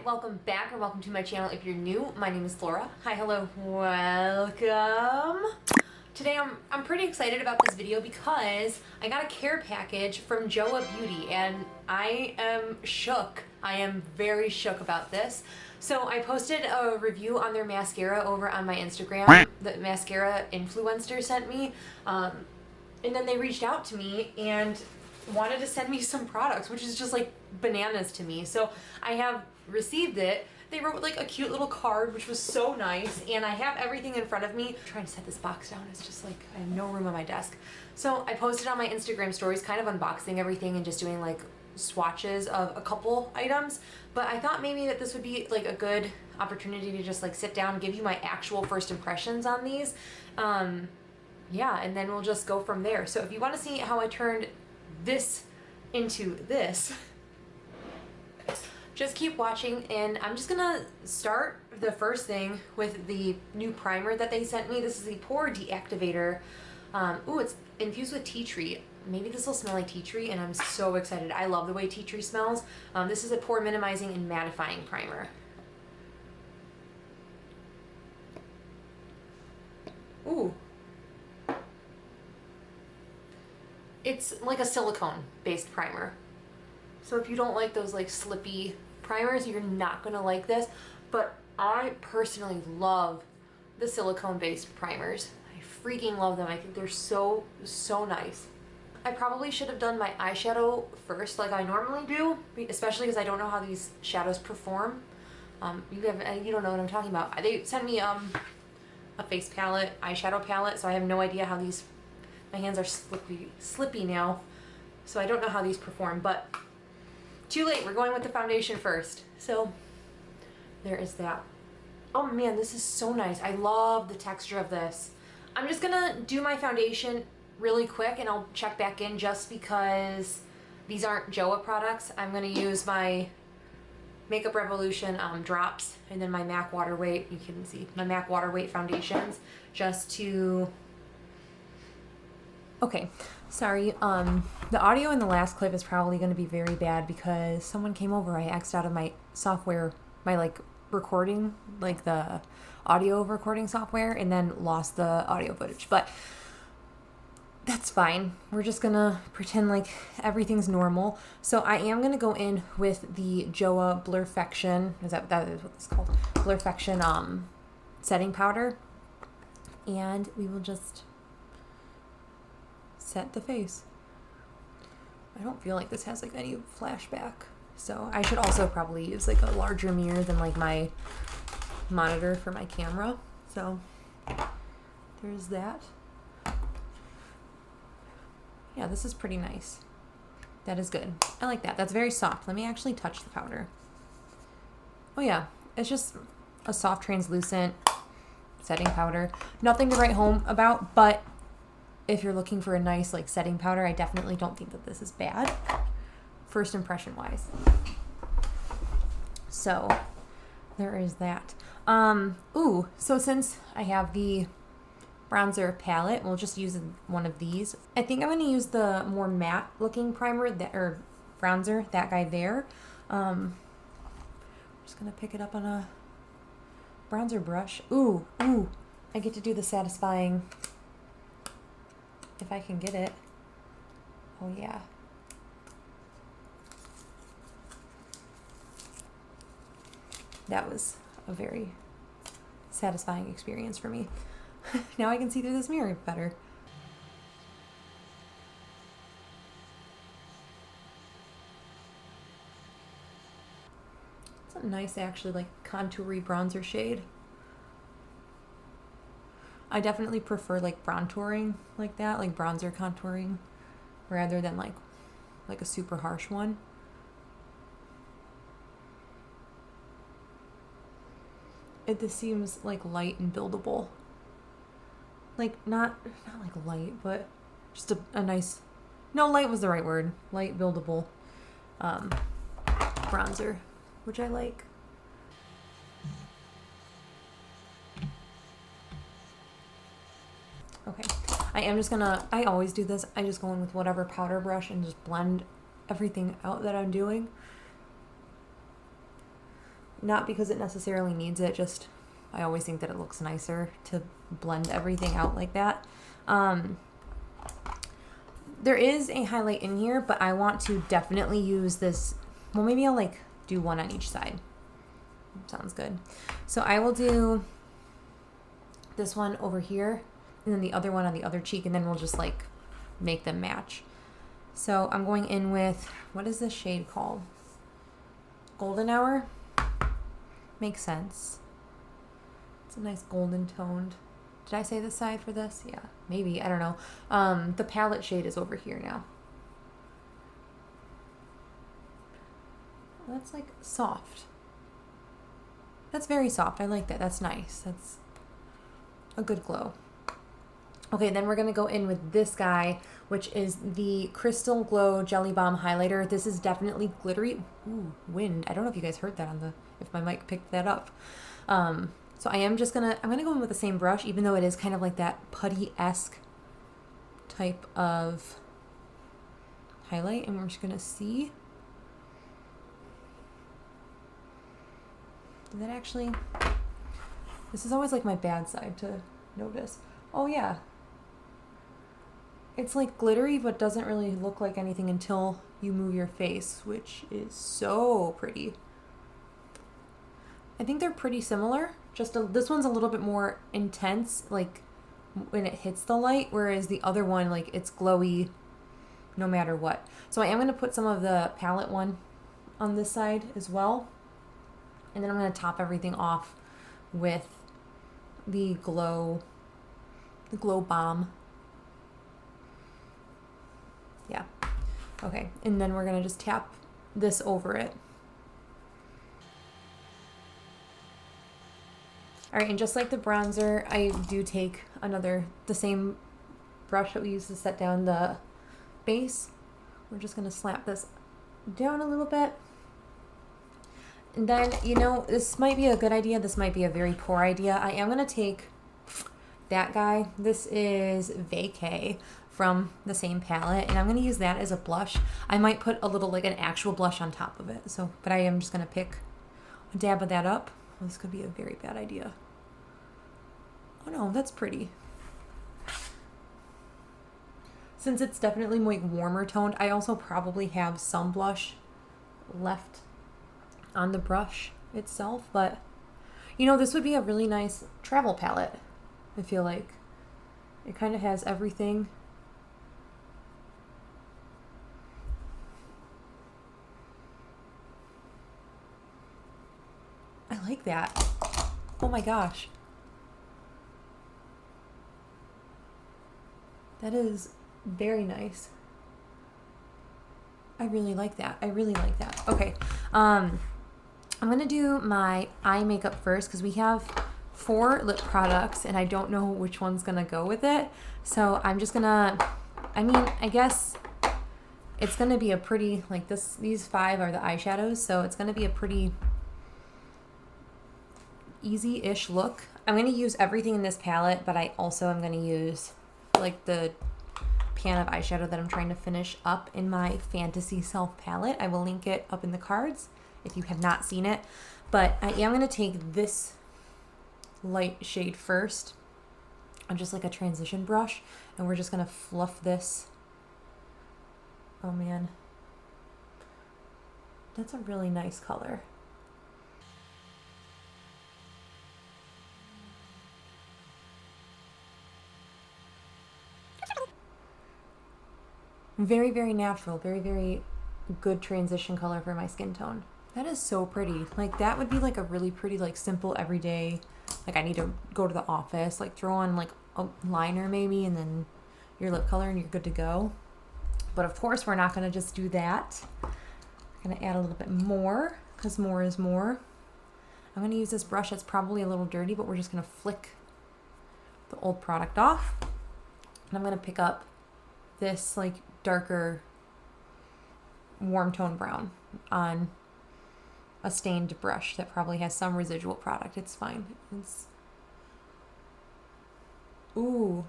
welcome back or welcome to my channel. If you're new, my name is Laura. Hi, hello, welcome. Today I'm pretty excited about this video because I got a care package from Joah Beauty and I am shook. I am very shook about this. So I posted a review on their mascara over on my Instagram. The mascara influencer sent me, and then they reached out to me and wanted to send me some products, which is just like bananas to me. So I have received it. They wrote like a cute little card, which was so nice, and I have everything in front of me. I'm trying to set this box down. It's just like I have no room on my desk. So I posted on my Instagram stories kind of unboxing everything and just doing like swatches of a couple items, but I thought maybe that this would be like a good opportunity to just like sit down and give you my actual first impressions on these. Yeah, and then we'll just go from there. So if you want to see how I turned this into this, just keep watching, and I'm just gonna start the first thing with the new primer that they sent me. This is the Pore De-Activator. Ooh, it's infused with tea tree. Maybe this will smell like tea tree, and I'm so excited. I love the way tea tree smells. This is a pore minimizing and mattifying primer. Ooh. It's like a silicone-based primer. So if you don't like those like slippy primers, you're not gonna like this. But I personally love the silicone-based primers. I freaking love them. I think they're so nice. I probably should have done my eyeshadow first like I normally do, especially because I don't know how these shadows perform. You don't know what I'm talking about. They sent me a face palette, eyeshadow palette, so I have no idea how these, my hands are slippy now, so I don't know how these perform, but too late, we're going with the foundation first. So there is that. Oh man, this is so nice. I love the texture of this. I'm just gonna do my foundation really quick and I'll check back in just because these aren't Joah products. I'm gonna use my Makeup Revolution drops and then my MAC Waterweight, you can see my MAC Waterweight foundations just to... Okay, sorry, the audio in the last clip is probably going to be very bad because someone came over. I X'd out of my software, my like recording, like the audio recording software, and then lost the audio footage, but that's fine. We're just gonna pretend like everything's normal. So I am gonna go in with the Joah Blur-fection, that is what it's called, Blur-fection setting powder, and we will just set the face. I don't feel like this has like any flashback, so I should also probably use like a larger mirror than like my monitor for my camera. So there's that. Yeah, this is pretty nice. That is good. I like that. That's very soft. Let me actually touch the powder. Oh yeah, it's just a soft translucent setting powder. Nothing to write home about, but if you're looking for a nice like setting powder, I definitely don't think that this is bad, first impression wise. So there is that. Ooh, so since I have the bronzer palette, we'll just use one of these. I think I'm going to use the more matte looking primer, or bronzer, that guy there. I'm just going to pick it up on a bronzer brush. Ooh, I get to do the satisfying, if I can get it. Oh yeah. That was a very satisfying experience for me. Now I can see through this mirror better. It's a nice, actually, like contoury bronzer shade. I definitely prefer like bronzing like that, like bronzer contouring, rather than like a super harsh one. This seems like light and buildable. Like not like light, but just a nice, no, light was the right word. Light buildable bronzer, which I like. Okay, I always do this. I just go in with whatever powder brush and just blend everything out that I'm doing. Not because it necessarily needs it, just I always think that it looks nicer to blend everything out like that. There is a highlight in here, but I want to definitely use this. Well, maybe I'll like do one on each side. Sounds good. So I will do this one over here and then the other one on the other cheek, and then we'll just like make them match. So I'm going in with, what is this shade called? Golden Hour? Makes sense. It's a nice golden toned. Did I say the side for this? Yeah, maybe. I don't know. The palette shade is over here now. That's like soft. That's very soft. I like that. That's nice. That's a good glow. Okay, then we're going to go in with this guy, which is the Crystal Glow Jelly Bomb Highlighter. This is definitely glittery. Ooh, wind. I don't know if you guys heard that if my mic picked that up. So I'm gonna go in with the same brush, even though it is kind of like that putty-esque type of highlight, and we're just gonna see. Did that actually, this is always like my bad side to notice. Oh yeah. It's like glittery, but doesn't really look like anything until you move your face, which is so pretty. I think they're pretty similar. This one's a little bit more intense, like when it hits the light, whereas the other one, like it's glowy no matter what. So I am going to put some of the palette one on this side as well. And then I'm going to top everything off with the glow bomb. Yeah. Okay. And then we're going to just tap this over it. All right, and just like the bronzer, I do take the same brush that we used to set down the base. We're just gonna slap this down a little bit. And then, this might be a good idea. This might be a very poor idea. I am gonna take that guy. This is 𝙒𝙖 from the same palette, and I'm gonna use that as a blush. I might put a little, like an actual blush on top of it. But I am just gonna pick a dab of that up. This could be a very bad idea. Oh no, that's pretty. Since it's definitely like warmer toned, I also probably have some blush left on the brush itself, but this would be a really nice travel palette. I feel like it kind of has everything. I like that. Oh my gosh. That is very nice. I really like that. Okay. I'm going to do my eye makeup first because we have 4 lip products and I don't know which one's going to go with it. So I'm just going to, I guess it's going to be a pretty, like these 5 are the eyeshadows. So it's going to be a pretty easy-ish look. I'm going to use everything in this palette, but I also am going to use like the pan of eyeshadow that I'm trying to finish up in my Fantasy Self palette. I will link it up in the cards if you have not seen it. But I am going to take this light shade first on just like a transition brush, and we're just going to fluff this. Oh man. That's a really nice color. Very, very natural, very, very good transition color for my skin tone. That is so pretty. Like that would be like a really pretty, like simple everyday, like I need to go to the office, like throw on like a liner maybe and then your lip color and you're good to go. But of course we're not gonna just do that. We're gonna add a little bit more because more is more. I'm gonna use this brush that's probably a little dirty, but we're just gonna flick the old product off. And I'm gonna pick up this like darker warm tone brown on a stained brush that probably has some residual product. It's fine. Ooh.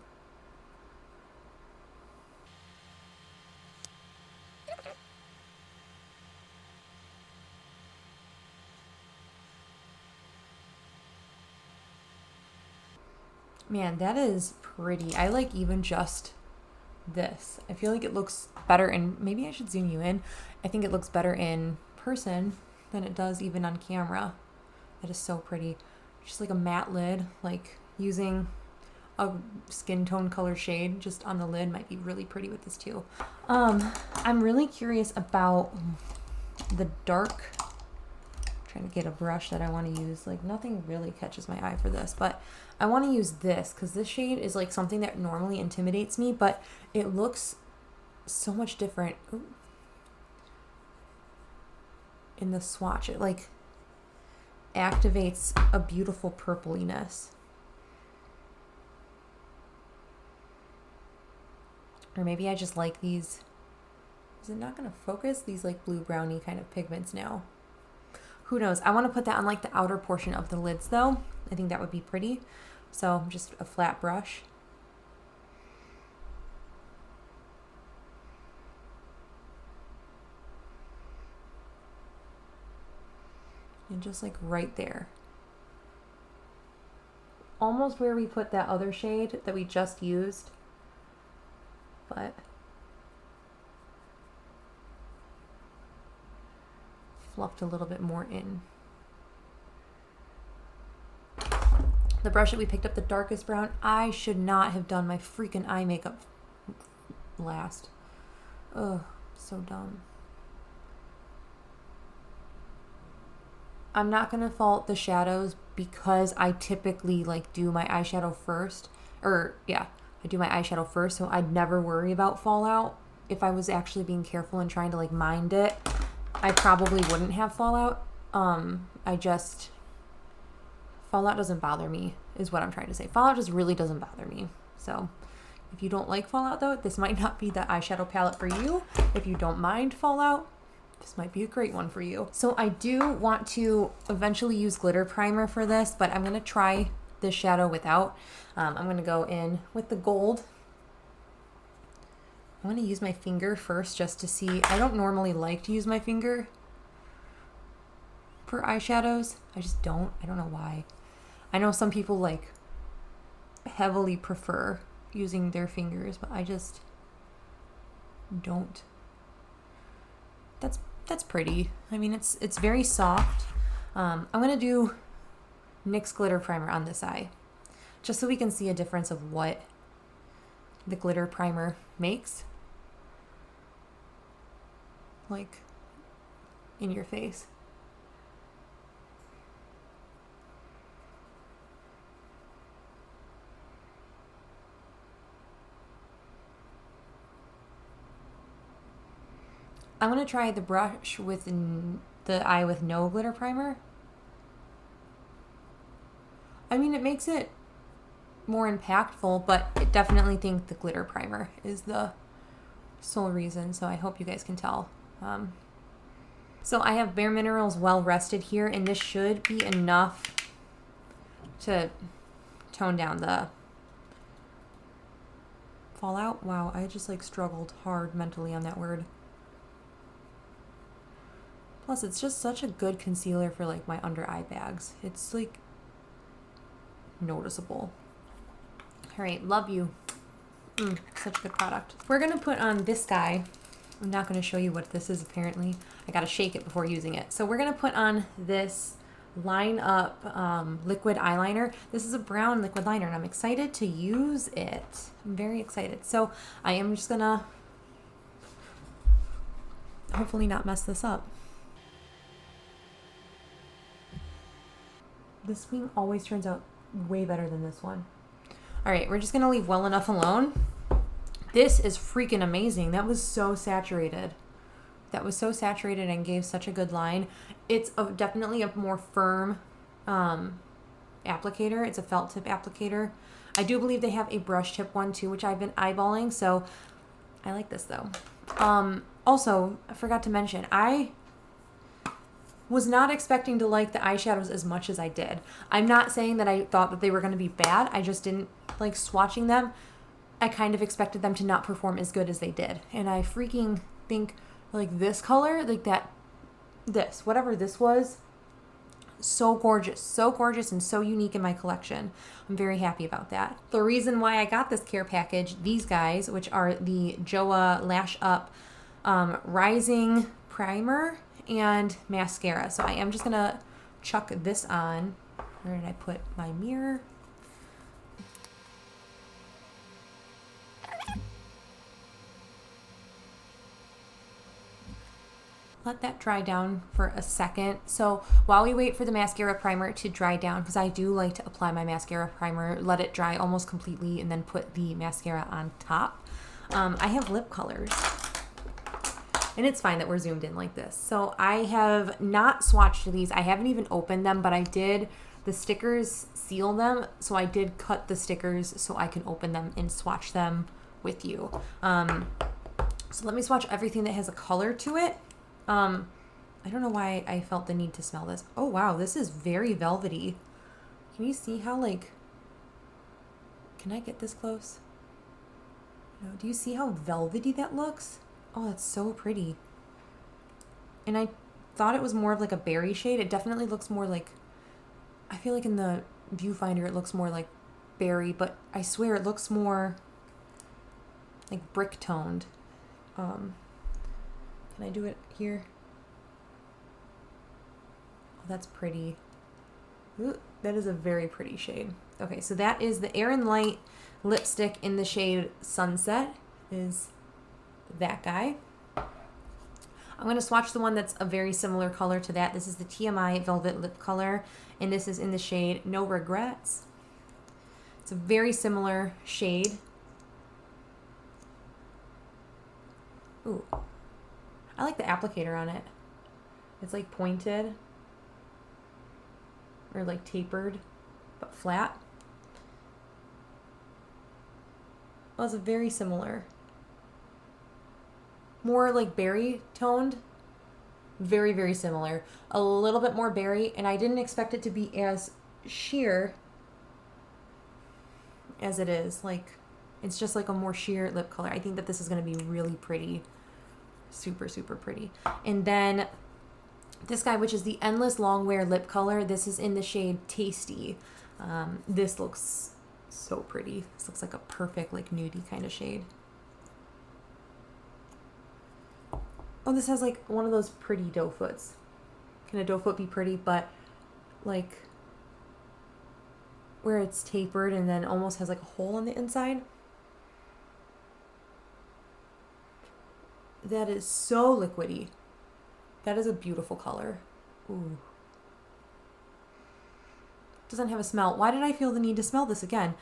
Man, that is pretty. I like even just this. I feel like it looks better in, maybe I should zoom you in. I think it looks better in person than it does even on camera. That is so pretty. Just like a matte lid, like using a skin tone color shade just on the lid might be really pretty with this too. I'm really curious about the dark. Trying to get a brush that I want to use. Like nothing really catches my eye for this, but I want to use this because this shade is like something that normally intimidates me, but it looks so much different. Ooh. In the swatch. It like activates a beautiful purpliness. Or maybe I just like these. Is it not going to focus? These like blue browny kind of pigments now. Who knows? I want to put that on like the outer portion of the lids though. I think that would be pretty. So just a flat brush. And just like right there. Almost where we put that other shade that we just used. But fluffed a little bit more in. The brush that we picked up, the darkest brown, I should not have done my freaking eye makeup last. Ugh, so dumb. I'm not gonna fault the shadows because I typically like do my eyeshadow first. Or yeah, I do my eyeshadow first, so I'd never worry about fallout. If I was actually being careful and trying to like mind it, I probably wouldn't have fallout. Fallout doesn't bother me, is what I'm trying to say. Fallout just really doesn't bother me. So if you don't like fallout though, this might not be the eyeshadow palette for you. If you don't mind fallout, this might be a great one for you. So I do want to eventually use glitter primer for this, but I'm gonna try this shadow without. I'm gonna go in with the gold. I'm gonna use my finger first just to see. I don't normally like to use my finger for eyeshadows. I just don't. I don't know why. I know some people like heavily prefer using their fingers, but I just don't. That's pretty. I mean, it's very soft. I'm gonna do NYX glitter primer on this eye, just so we can see a difference of what the glitter primer makes, like in your face. I'm going to try the brush with the eye with no glitter primer. I mean, it makes it more impactful, but I definitely think the glitter primer is the sole reason, so I hope you guys can tell. So I have Bare Minerals Well Rested here, and this should be enough to tone down the fallout. Wow, I just like struggled hard mentally on that word. Plus, it's just such a good concealer for like my under eye bags. It's like noticeable. All right, love you. Such a good product. We're gonna put on this guy. I'm not gonna show you what this is apparently. I gotta shake it before using it. So we're gonna put on this Line Up liquid eyeliner. This is a brown liquid liner and I'm excited to use it. I'm very excited. So I am just gonna hopefully not mess this up. This wing always turns out way better than this one. All right, we're just gonna leave Well Enough alone. This is freaking amazing. That was so saturated. That was so saturated and gave such a good line. It's definitely a more firm applicator. It's a felt tip applicator. I do believe they have a brush tip one too, which I've been eyeballing. So I like this though. Also, I forgot to mention, I was not expecting to like the eyeshadows as much as I did. I'm not saying that I thought that they were going to be bad. I just didn't like swatching them. I kind of expected them to not perform as good as they did. And I freaking think like this color, like that, whatever this was, so gorgeous and so unique in my collection. I'm very happy about that. The reason why I got this care package, these guys, which are the Joah Lash Up Rising Primer and Mascara. So I am just gonna chuck this on. Where did I put my mirror? Let that dry down for a second. So while we wait for the mascara primer to dry down, because I do like to apply my mascara primer, let it dry almost completely, and then put the mascara on top. I have lip colors, and it's fine that we're zoomed in like this. So I have not swatched these. I haven't even opened them, but I did. The stickers seal them, so I did cut the stickers so I can open them and swatch them with you. So let me swatch everything that has a color to it. I don't know why I felt the need to smell this. Oh wow, this is very velvety. Can you see how, like, can I get this close? No, do you see how velvety that looks? Oh, that's so pretty. And I thought it was more of like a berry shade. It definitely looks more like, I feel like in the viewfinder it looks more like berry, but I swear it looks more like brick toned. Can I do it here? Oh, that's pretty. Ooh, that is a very pretty shade. Okay, so that is the Air and Light lipstick in the shade Sunset, is that guy. I'm going to swatch the one that's a very similar color to that. This is the TMI Velvet Lip Color, and this is in the shade No Regrets. It's a very similar shade. Ooh. I like the applicator on it. It's like pointed or like tapered, but flat. Well, it's very similar. More like berry toned. Very, very similar. A little bit more berry, and I didn't expect it to be as sheer as it is. Like, it's just like a more sheer lip color. I think that this is going to be really pretty. Super, super pretty. And then this guy, which is the Endless Longwear Lip Color. This is in the shade Tasty. This looks so pretty. This looks like a perfect, like, nudie kind of shade. Oh, this has like one of those pretty doe foots. Can a doe foot be pretty? But like where it's tapered and then almost has like a hole on the inside. That is so liquidy. That is a beautiful color. Ooh. Doesn't have a smell. Why did I feel the need to smell this again?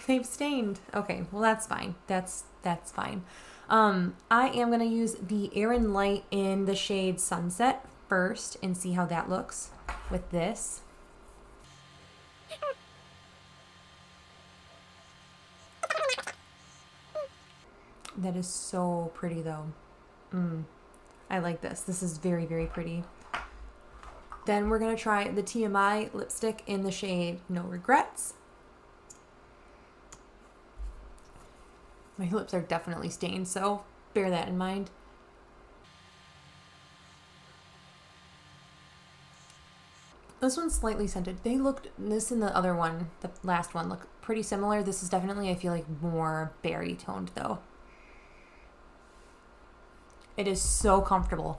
They've stained. Okay, well that's fine. That's fine. I am going to use the Air and Light in the shade Sunset first and see how that looks with this. That is so pretty though. I like this. This is very, very pretty. Then we're going to try the TMI lipstick in the shade No Regrets. My lips are definitely stained, so bear that in mind. This one's slightly scented. They looked, this and the other one, the last one, look pretty similar. This is definitely, I feel like, more berry toned though. It is so comfortable.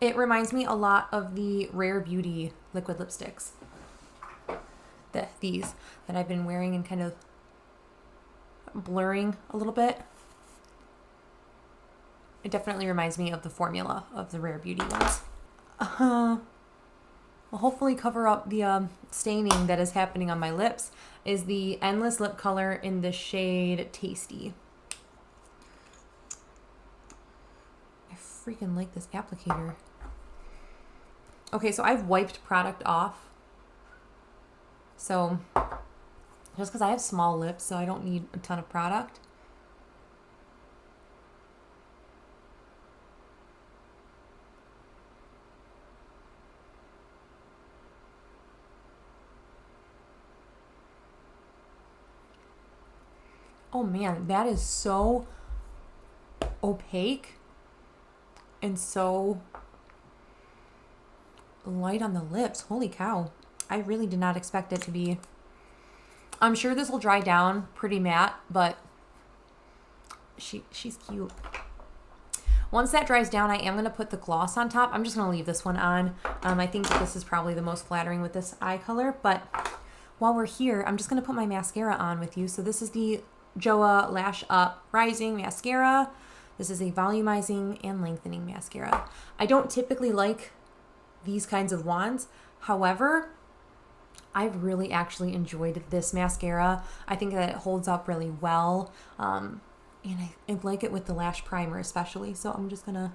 It reminds me a lot of the Rare Beauty liquid lipsticks. These that I've been wearing and kind of blurring a little bit. It definitely reminds me of the formula of the Rare Beauty ones. Will hopefully cover up the staining that is happening on my lips. Is the Endless Lip Color in the shade Tasty. I freaking like this applicator. Okay, so I've wiped product off. So just because I have small lips, so I don't need a ton of product. Oh man, that is so opaque. and so light on the lips. Holy cow. I really did not expect it to be. I'm sure this will dry down pretty matte, but she's cute. Once that dries down, I am going to put the gloss on top. I'm just going to leave this one on. I think that this is probably the most flattering with this eye color, but while we're here, I'm just going to put my mascara on with you. So this is the Joah Lash Up Rising Mascara. This is a volumizing and lengthening mascara. I don't typically like these kinds of wands. However, I've really actually enjoyed this mascara. I think that it holds up really well. And I like it with the lash primer especially. So I'm just gonna...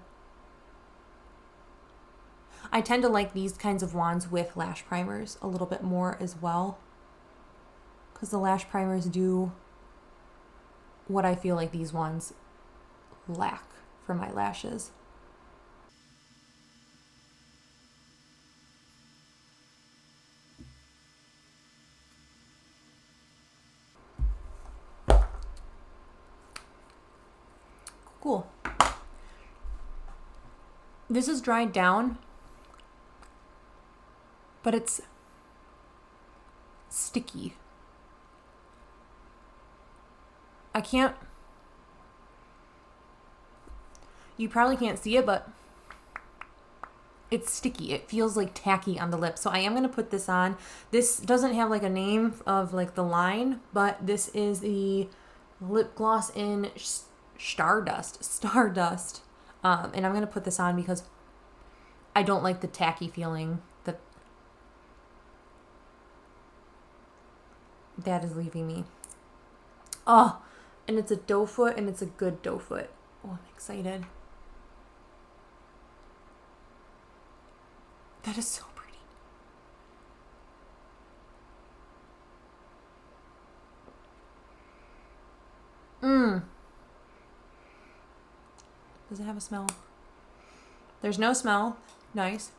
I tend to like these kinds of wands with lash primers a little bit more as well, because the lash primers do what I feel like these ones lack for my lashes. Cool. This is dried down, but it's sticky. You probably can't see it, but it's sticky. It feels like tacky on the lips. So I am going to put this on. This doesn't have like a name of like the line, but this is the lip gloss in Stardust. And I'm going to put this on because I don't like the tacky feeling that is leaving me. Oh, and it's a doe foot, and it's a good doe foot. Oh, I'm excited. That is so pretty. Does it have a smell? There's no smell. Nice.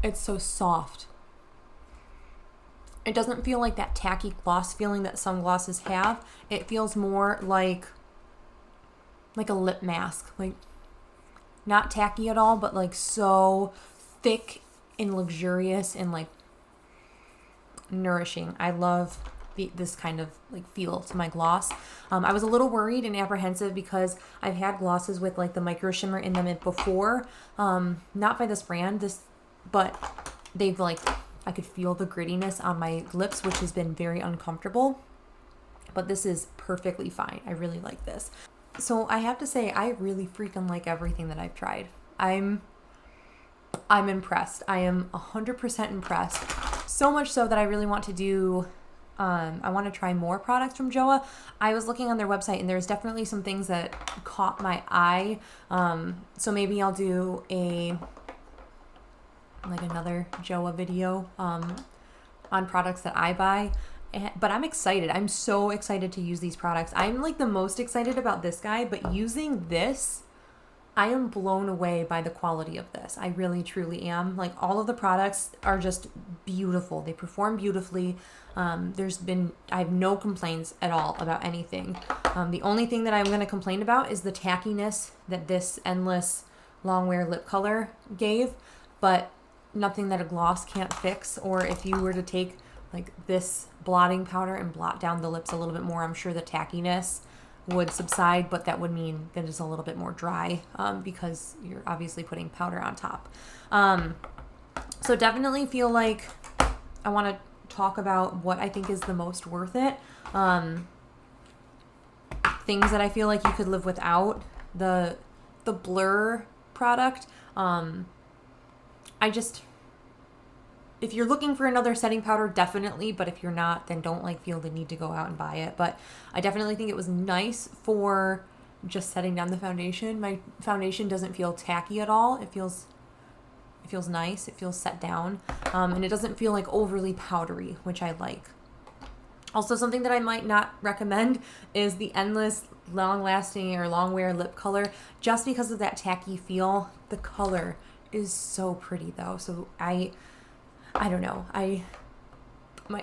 It's so soft. It doesn't feel like that tacky gloss feeling that some glosses have. It feels more like a lip mask. Like, not tacky at all, but like so thick and luxurious and like nourishing. I love this kind of like feel to my gloss. I was a little worried and apprehensive because I've had glosses with like the micro shimmer in them before. Not by this brand, but they've like, I could feel the grittiness on my lips, which has been very uncomfortable. But this is perfectly fine. I really like this. So I have to say, I really freaking like everything that I've tried. I'm impressed. I am 100% impressed. So much so that I really want to do, I want to try more products from Joah. I was looking on their website and there's definitely some things that caught my eye. So maybe I'll do another Joah video on products that I buy. But I'm excited. I'm so excited to use these products. I'm like the most excited about this guy, but using this, I am blown away by the quality of this. I really, truly am. Like, all of the products are just beautiful. They perform beautifully. I have no complaints at all about anything. The only thing that I'm going to complain about is the tackiness that this Endless Longwear lip color gave, but nothing that a gloss can't fix. Or if you were to take like this blotting powder and blot down the lips a little bit more, I'm sure the tackiness would subside, but that would mean that it's a little bit more dry because you're obviously putting powder on top. So definitely feel like I want to talk about what I think is the most worth it. Things that I feel like you could live without. The Blur product. If you're looking for another setting powder, definitely, but if you're not, then don't feel the need to go out and buy it. But I definitely think it was nice for just setting down the foundation. My foundation doesn't feel tacky at all. It feels nice. It feels set down. And it doesn't feel like overly powdery, which I like. Also, something that I might not recommend is the Endless Long-Lasting or Longwear lip color, just because of that tacky feel. The color is so pretty though. So I don't know.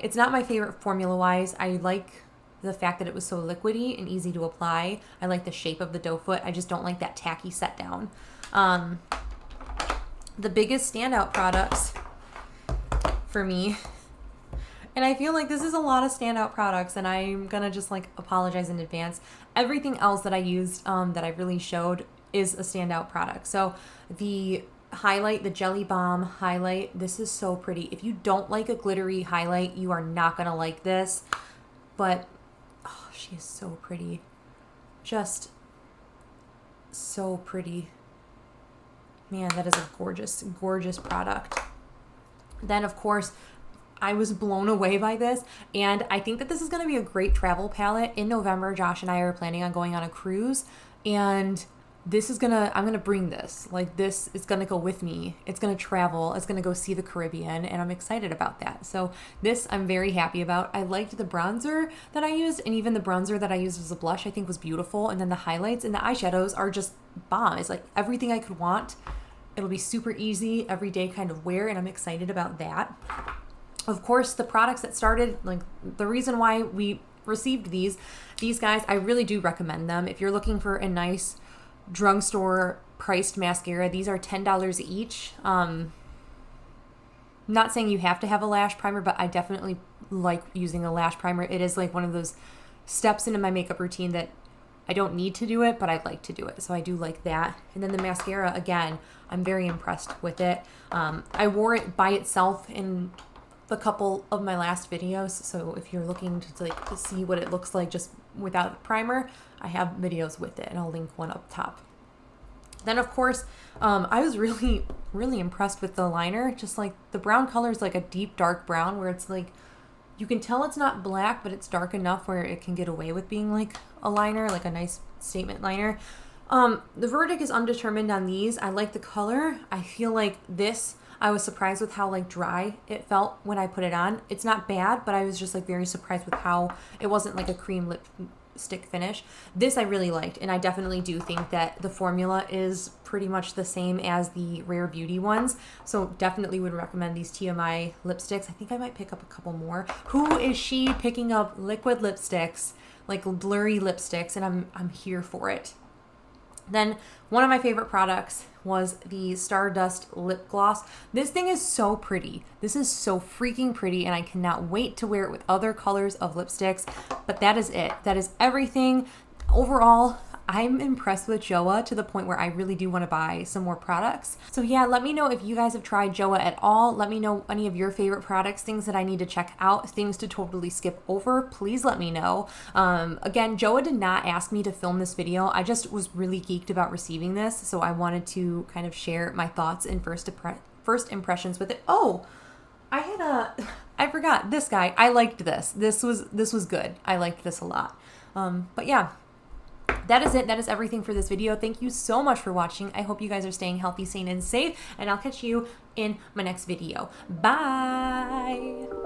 It's not my favorite formula-wise. I like the fact that it was so liquidy and easy to apply. I like the shape of the doe foot. I just don't like that tacky set down. The biggest standout products for me, and I feel like this is a lot of standout products, and I'm gonna just like apologize in advance. Everything else that I used that I really showed is a standout product. So the highlight, the Jelly Bomb highlight, this is so pretty. If you don't like a glittery highlight, you are not gonna like this, but oh, she is so pretty. Just so pretty. Man, that is a gorgeous, gorgeous product. Then, of course, I was blown away by this, and I think that this is going to be a great travel palette. In November, Josh and I are planning on going on a cruise, and this is I'm gonna bring this. Like, this is gonna go with me. It's gonna travel. It's gonna go see the Caribbean, and I'm excited about that. So this I'm very happy about. I liked the bronzer that I used, and even the bronzer that I used as a blush I think was beautiful. And then the highlights and the eyeshadows are just bomb. It's like everything I could want. It'll be super easy, everyday kind of wear, and I'm excited about that. Of course, the products that started, like the reason why we received these guys, I really do recommend them. If you're looking for a nice drugstore priced mascara, these are $10 each. Not saying you have to have a lash primer, but I definitely like using a lash primer. It is like one of those steps into my makeup routine that I don't need to do it, but I'd like to do it. So I do like that. And then the mascara, again, I'm very impressed with it. I wore it by itself in a couple of my last videos. So if you're looking to see what it looks like just without the primer, I have videos with it, and I'll link one up top. Then, of course, I was really, really impressed with the liner. Just like the brown color is like a deep, dark brown where it's like, you can tell it's not black, but it's dark enough where it can get away with being like a liner, like a nice statement liner. The verdict is undetermined on these. I like the color. I feel like this, I was surprised with how like dry it felt when I put it on. It's not bad, but I was just like very surprised with how it wasn't like a cream lipstick finish. This I really liked, and I definitely do think that the formula is pretty much the same as the Rare Beauty ones. So definitely would recommend these TMI lipsticks. I think I might pick up a couple more. Who is she picking up liquid lipsticks, like blurry lipsticks, and I'm here for it. Then one of my favorite products was the Stardust lip gloss. This thing is so pretty. This is so freaking pretty, and I cannot wait to wear it with other colors of lipsticks. But that is it. That is everything. Overall, I'm impressed with Joah to the point where I really do want to buy some more products. So yeah, let me know if you guys have tried Joah at all. Let me know any of your favorite products, things that I need to check out, things to totally skip over. Please let me know. Again, Joah did not ask me to film this video. I just was really geeked about receiving this, so I wanted to kind of share my thoughts and first impressions with it. Oh, I forgot this guy. I liked this. This was good. I liked this a lot. But yeah. That is it. That is everything for this video. Thank you so much for watching. I hope you guys are staying healthy, sane, and safe, and I'll catch you in my next video. Bye!